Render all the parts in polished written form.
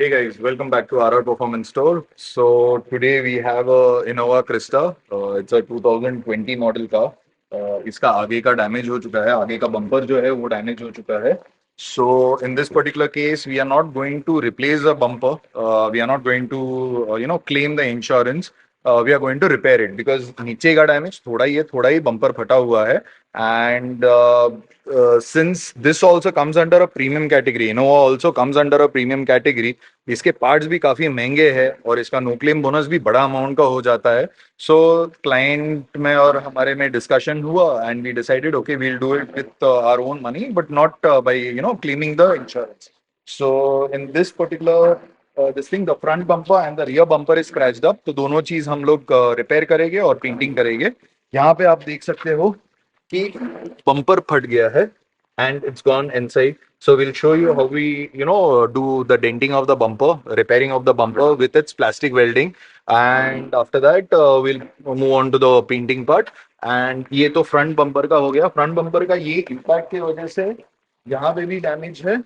Hey guys, welcome back to RR Performance Store. So today we have a Innova Krista. It's a 2020 model का. इसका आगे का damage हो चुका है, आगे का बम्पर जो है वो डैमेज हो चुका है. So in this particular case, we are not going to replace the bumper. We are not going to claim the insurance. We are going to repair it because नीचे का डैमेज थोड़ा ही bumper फटा हुआ है. And since this also comes under a premium category, Innova also comes under a premium category. इसके parts भी काफी महंगे हैं और इसका नो क्लेम बोनस भी बड़ा अमाउंट का हो जाता है. सो क्लाइंट में और हमारे में डिस्कशन हुआ and we decided okay we'll do it with our own money but not by claiming the insurance. So in this particular this thing the front bumper and the rear bumper is scratched up. तो दोनों चीज हम लोग repair करेंगे और painting करेंगे. यहाँ पे आप देख सकते हो कि बम्पर फट गया है and it's gone inside. So we'll show you how we, do the denting of the bumper, repairing of the bumper with its plastic welding, and after that we'll move on to the painting part. And ये तो front bumper का हो गया. Front bumper का ये impact की वजह से यहाँ पे भी डैमेज है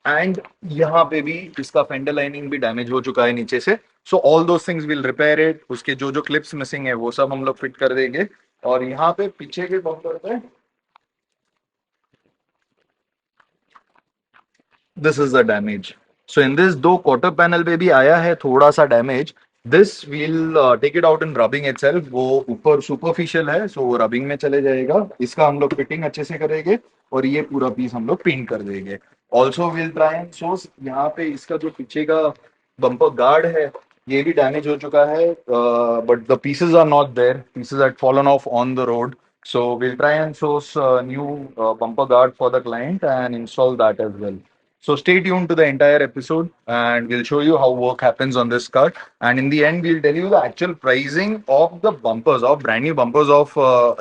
एंड यहाँ पे भी इसका फेंडर लाइनिंग भी डैमेज हो चुका है नीचे से. So all those things will repair it. उसके जो जो क्लिप्स मिसिंग है वो सब हम लोग फिट कर देंगे. और यहाँ पे पीछे के बम्पर पे this is the damage. So in this दो क्वार्टर पैनल पे भी आया है थोड़ा सा damage. This will take it out in rubbing itself. वो ऊपर सुपरफिशियल है सो वो रबिंग में चले जाएगा. इसका हम लोग फिटिंग अच्छे से करेंगे और ये पूरा पीस हम लोग पेंट कर देंगे. Also will try and source यहाँ पे इसका जो पीछे का बम्पर गार्ड है ये भी डैमेज हो चुका है but the pieces are not there. Pieces are fallen off on the road. So we'll try and source a new bumper guard for the client and install that as well. So stay tuned to the entire episode and we'll show you how work happens on this car. And in the end, we'll tell you the actual pricing of the bumpers, of brand new bumpers of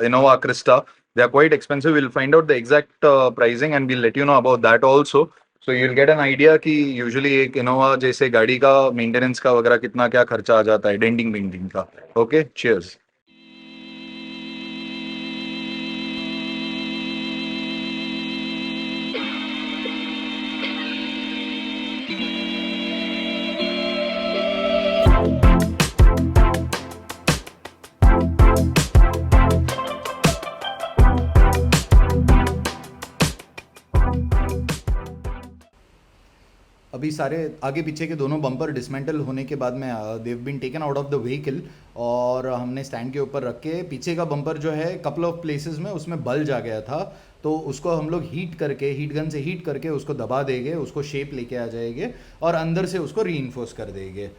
Innova Krista. They are quite expensive. We'll find out the exact pricing and we'll let you know about that also. So you'll get an idea कि usually एक Innova जैसे गाड़ी का maintenance का वगैरह कितना क्या खर्चा आ जाता है डेंटिंग पेंटिंग का. Okay, cheers. अभी सारे आगे पीछे के दोनों बम्पर डिसमेंटल होने के बाद में they've been taken out of the vehicle और हमने स्टैंड के ऊपर रख के पीछे का बम्पर जो है कपल ऑफ प्लेसेस में उसमें बल्ज आ गया था. तो उसको हम लोग हीट करके हीट गन से हीट करके उसको दबा देंगे, उसको शेप लेके आ जाएंगे और अंदर से उसको री कर देंगे.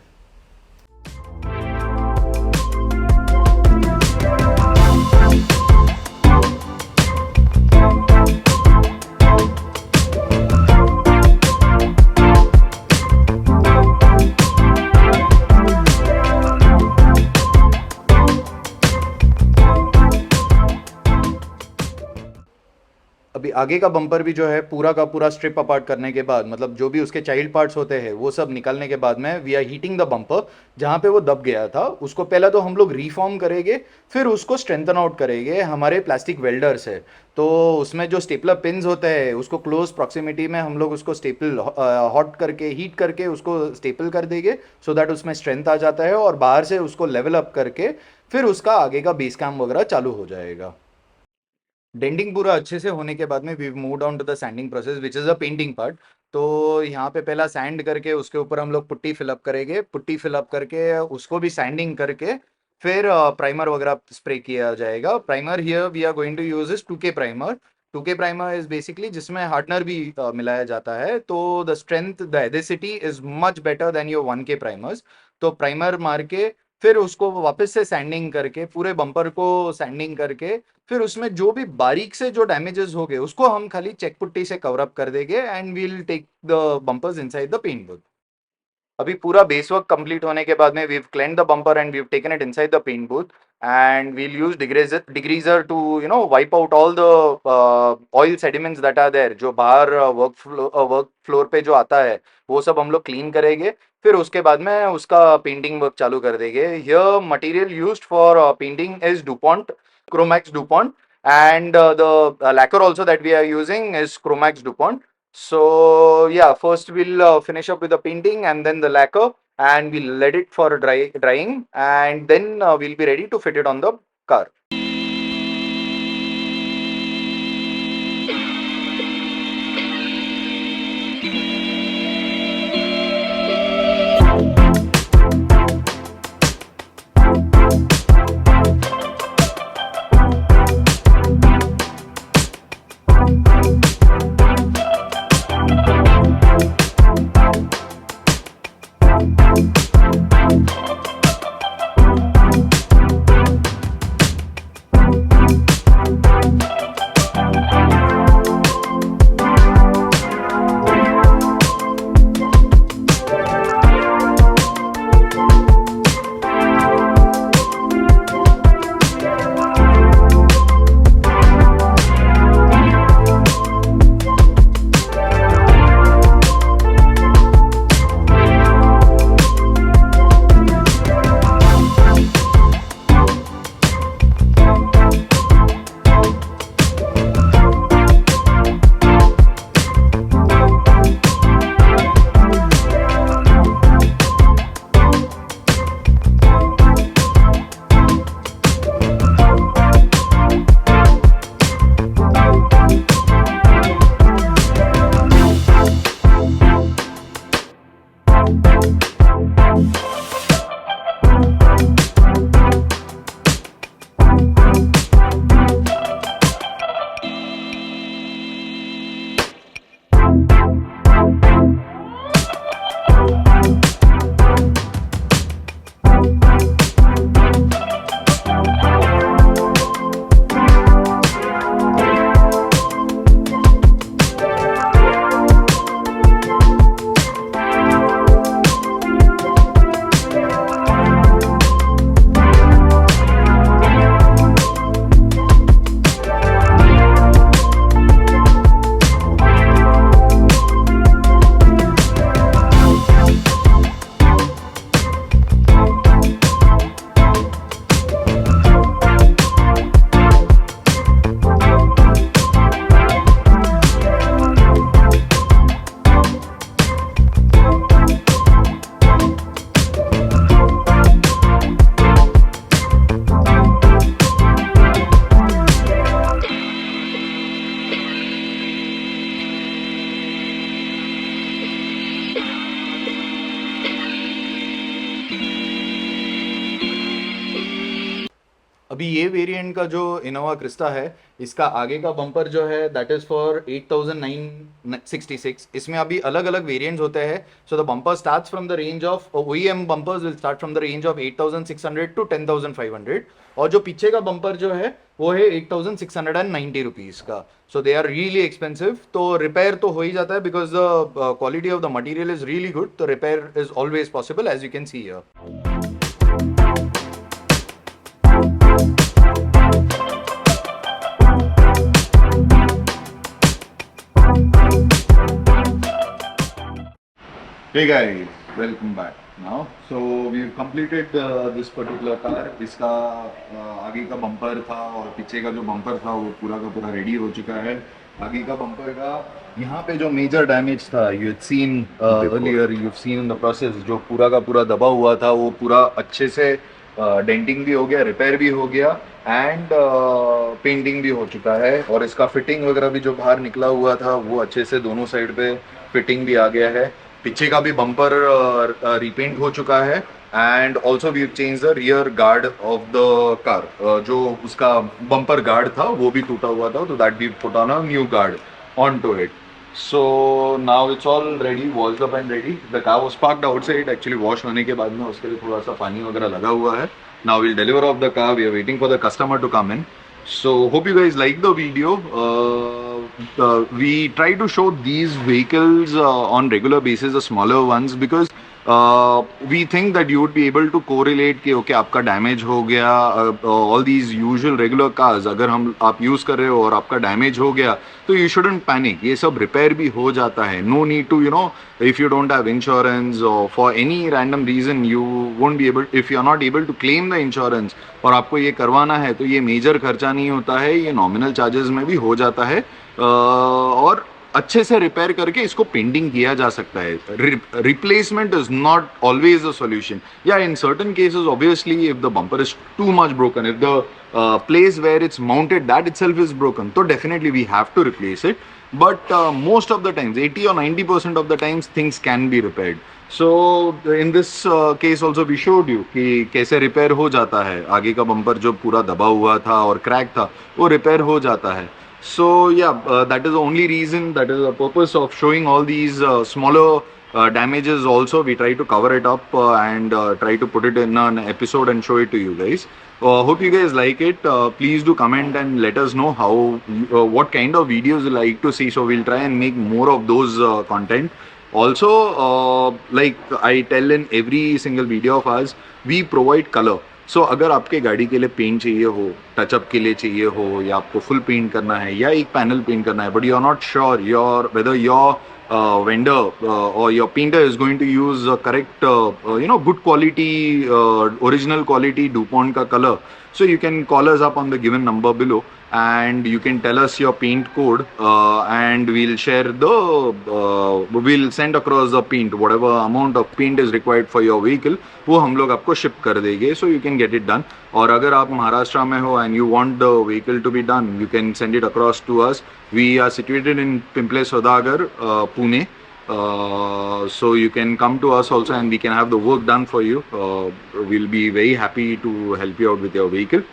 अभी आगे का बम्पर भी जो है पूरा का पूरा स्ट्रिप अपार्ट करने के बाद मतलब जो भी उसके चाइल्ड पार्ट्स होते हैं वो सब निकालने के बाद में we are heating the bumper. जहाँ पे वो दब गया था उसको पहले तो हम लोग रिफॉर्म करेंगे, फिर उसको स्ट्रेंथन आउट करेंगे हमारे प्लास्टिक वेल्डर से. तो उसमें जो स्टेपलर पिन्स होते हैं उसको क्लोज प्रॉक्सिमिटी में हम लोग उसको स्टेपल हॉट करके हीट करके उसको स्टेपल कर देंगे सो दैट उसमें स्ट्रेंथ आ जाता है और बाहर से उसको लेवल अप करके फिर उसका आगे का बेस कैम वगैरह चालू हो जाएगा. डेंटिंग पूरा अच्छे से होने के बाद में we move down to the sanding process which is a painting part. तो यहाँ पे पहला सैंड करके उसके ऊपर हम लोग पुट्टी फिलअप करेंगे. पुट्टी फिलअप करके उसको भी सैंडिंग करके फिर प्राइमर वगैरह स्प्रे किया जाएगा. Primer here we are going to use is 2K primer. 2K primer is basically जिसमें हार्डनर भी मिलाया जाता है. तो the strength the adhesivity is much better than your 1K primers. तो प्राइमर मार के फिर उसको वापस से सैंडिंग करके पूरे बम्पर को सैंडिंग करके फिर उसमें जो भी बारीक से जो डैमेजेस हो गए उसको हम खाली चेक पुट्टी से कवर अप कर देंगे and we'll take the bumpers inside the paint booth. अभी पूरा बेस वर्क कंप्लीट होने के बाद में we have cleaned the bumper and we have taken it inside the paint booth and we'll use degreaser to wipe out all the oil sediments that are there. जो बाहर work floor पे जो आता है वो सब हम लोग क्लीन करेंगे. फिर उसके बाद में उसका पेंटिंग वर्क चालू कर देंगे. Here material used for painting is DuPont, Chromax DuPont, and the lacquer also that we are using is Chromax DuPont. So yeah, first we'll finish up with the painting and then the lacquer, and we'll let it for drying, and then we'll be ready to fit it on the car. अभी ये variant का जो Innova Crysta है, इसका आगे का bumper जो है दैट इज़ फॉर 8966. इसमें अभी अलग अलग वेरिएंट्स होते हैं. So the bumper starts from the range of OEM bumpers will start from the range of 8600 to 10500, और जो पीछे का बम्पर जो है वो है 8690 रुपीज़ का. So they are really expensive. तो रिपेयर तो हो ही जाता है because the quality of the material is really good. तो repair is always possible as you can see here. Hey guys, welcome back. Now, so we've completed this particular car. इसका आगे का बम्पर था और पीछे का जो बम्पर था वो पूरा का पूरा रेडी हो चुका है. आगे का बम्पर का यहाँ पे जो मेजर डैमेज था, you had seen earlier, you've seen in the process, जो पूरा का पूरा दबा हुआ था वो पूरा अच्छे से डेंटिंग भी हो गया, रिपेयर भी हो गया एंड पेंटिंग भी हो चुका है. और इसका फिटिंग वगैरह भी जो बाहर निकला हुआ था वो अच्छे से दोनों साइड पे फिटिंग भी आ गया है. पीछे का भी बम्पर रिपेंट हो चुका है and also we change the rear guard of the car. जो उसका बम्पर गार्ड था वो भी टूटा हुआ था, तो that we put on a new guard on to it. So now it's all ready, walls up and ready. The car was parked outside. Actually wash होने के बाद में उसके लिए थोड़ा सा पानी वगैरह लगा हुआ है. Now will deliver of the car. We are waiting for the customer to come in. So hope you guys like the video. We try to show these vehicles on regular basis, the smaller ones, because we think that you would be able to correlate कि okay आपका damage हो गया. All these usual regular cars अगर आप use कर रहे हो और आपका डैमेज हो गया तो you shouldn't panic. ये सब रिपेयर भी हो जाता है. No need to, you know, if you don't have insurance or for any random reason you won't be able, if you are not able to claim the insurance और आपको ये करवाना है तो ये मेजर खर्चा नहीं होता है, ये नॉमिनल चार्जेस में भी हो जाता है. और अच्छे से रिपेयर करके इसको पेंटिंग किया जा सकता है. Replacement is not always a solution. Yeah, in certain cases, obviously, if the bumper is too much broken, if the place where it's mounted, that itself is broken, so definitely we have to replace it. But most of the times, 80 or 90% of the times, things can be repaired. So in this case also we showed you कि कैसे repair हो जाता है. आगे का bumper जो पूरा दबा हुआ था और क्रैक था, वो रिपेयर हो जाता है. So yeah, that is the only reason, that is the purpose of showing all these smaller damages also. We try to cover it up and try to put it in an episode and show it to you guys. Hope you guys like it. Please do comment and let us know how what kind of videos you like to see, so we'll try and make more of those content. Also, like I tell in every single video of ours, we provide color. सो अगर आपके गाड़ी के लिए paint चाहिए हो, touch-up के लिए चाहिए हो, या आपको फुल पेंट करना है या एक पैनल पेंट करना है, but you are not sure your whether your vendor or your painter is going to use correct good quality original quality DuPont ka color, so you can call us up on the given number below and you can tell us your paint code and we'll send across the paint, whatever amount of paint is required for your vehicle, वो हम लोग आपको ship कर देंगे, so you can get it done. और अगर आप महाराष्ट्र में हो and you want the vehicle to be done, you can send it across to us. We are situated in Pimple Saudagar, Pune. So you can come to us also and we can have the work done for you. We'll be very happy to help you out with your vehicle.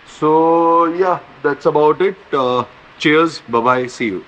So yeah, that's about it. Cheers, bye bye, see you.